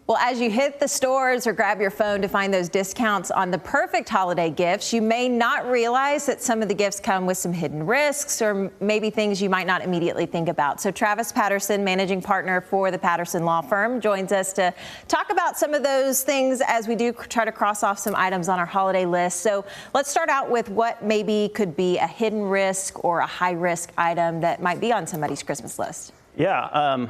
Well, as you hit the stores or grab your phone to find those discounts on the perfect holiday gifts, you may not realize that some of the gifts come with some hidden risks or maybe things you might not immediately think about. So Travis Patterson, managing partner for the Patterson Law Firm, joins us to talk about some of those things as we do try to cross off some items on our holiday list. So let's start out with what maybe could be a hidden risk or a high risk item that might be on somebody's Christmas list. Yeah,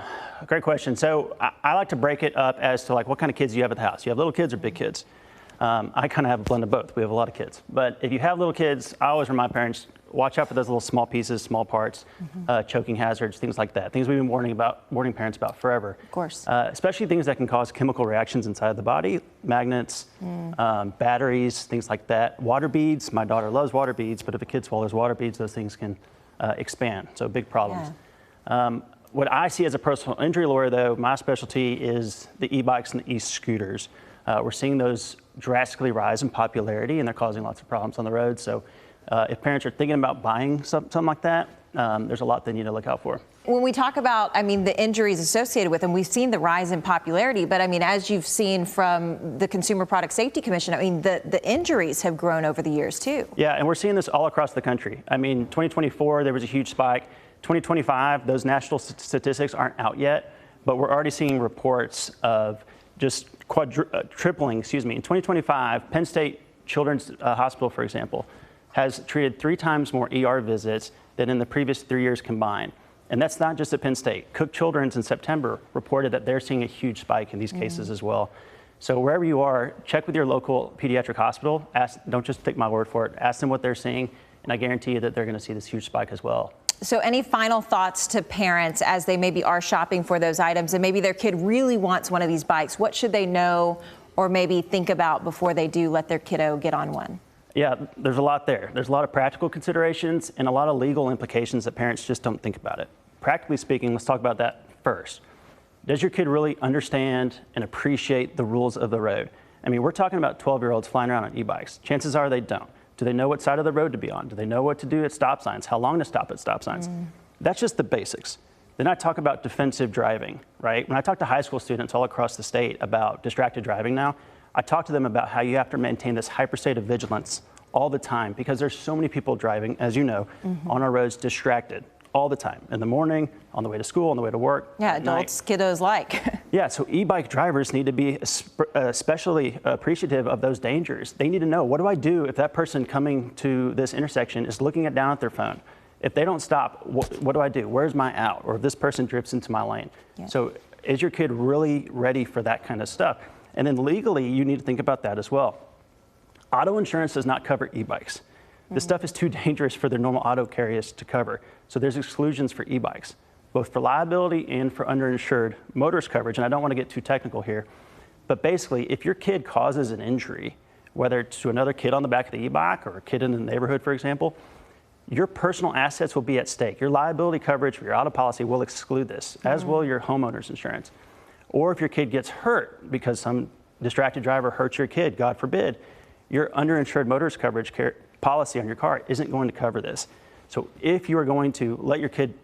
great question. So I like to break it up as to like what kind of kids you have at the house. You have little kids or big kids? I kind of have a blend of both. We have a lot of kids. But if you have little kids, I always remind parents, watch out for those little small pieces, small parts, choking hazards, things like that. Things we've been warning parents about forever. Of course. Especially things that can cause chemical reactions inside the body, magnets, batteries, things like that. Water beads, my daughter loves water beads, but if a kid swallows water beads, those things can expand. So big problems. Yeah. What I see as a personal injury lawyer, though, my specialty is the e-bikes and the e-scooters. We're seeing those drastically rise in popularity, and they're causing lots of problems on the road. So if parents are thinking about buying something like that, there's a lot they need to look out for. When we talk about, the injuries associated with them, we've seen the rise in popularity, but as you've seen from the Consumer Product Safety Commission, the injuries have grown over the years too. Yeah, and we're seeing this all across the country. 2024, there was a huge spike. 2025, those national statistics aren't out yet, but we're already seeing reports of just tripling, In 2025, Penn State Children's Hospital, for example, has treated 3 times more ER visits than in the previous 3 years combined. And that's not just at Penn State. Cook Children's in September reported that they're seeing a huge spike in these cases as well. So wherever you are, check with your local pediatric hospital. Don't just take my word for it. Ask them what they're seeing, and I guarantee you that they're going to see this huge spike as well. So any final thoughts to parents as they maybe are shopping for those items and maybe their kid really wants one of these bikes? What should they know or maybe think about before they do let their kiddo get on one? Yeah, there's a lot there. There's a lot of practical considerations and a lot of legal implications that parents just don't think about it. Practically speaking, let's talk about that first. Does your kid really understand and appreciate the rules of the road? We're talking about 12-year-olds flying around on e-bikes. Chances are they don't. Do they know what side of the road to be on? Do they know what to do at stop signs? How long to stop at stop signs? That's just the basics. Then I talk about defensive driving, right? When I talk to high school students all across the state about distracted driving now, I talk to them about how you have to maintain this hyper state of vigilance all the time because there's so many people driving, as you know, on our roads distracted all the time. In the morning, on the way to school, on the way to work. Yeah, adults, kiddos like. Yeah, so e-bike drivers need to be especially appreciative of those dangers. They need to know, what do I do if that person coming to this intersection is looking down at their phone? If they don't stop, what do I do? Where's my out? Or if this person drifts into my lane. Yeah. So is your kid really ready for that kind of stuff? And then legally, you need to think about that as well. Auto insurance does not cover e-bikes. This stuff is too dangerous for their normal auto carriers to cover. So there's exclusions for e-bikes, both for liability and for underinsured motorist coverage. And I don't want to get too technical here, but basically, if your kid causes an injury, whether it's to another kid on the back of the e-bike or a kid in the neighborhood, for example, your personal assets will be at stake. Your liability coverage for your auto policy will exclude this, as will your homeowner's insurance. Or if your kid gets hurt because some distracted driver hurts your kid, God forbid, your underinsured motorist coverage policy on your car isn't going to cover this. So if you are going to let your kid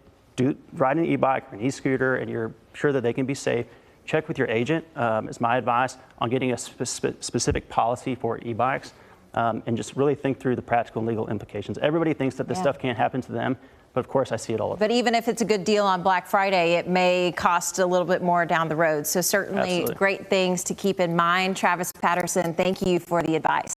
ride an e-bike or an e-scooter and you're sure that they can be safe, check with your agent, is my advice, on getting a specific policy for e-bikes and just really think through the practical and legal implications. Everybody thinks that this stuff can't happen to them, but of course I see it all. But even if it's a good deal on Black Friday, it may cost a little bit more down the road. So certainly great things to keep in mind. Travis Patterson, thank you for the advice.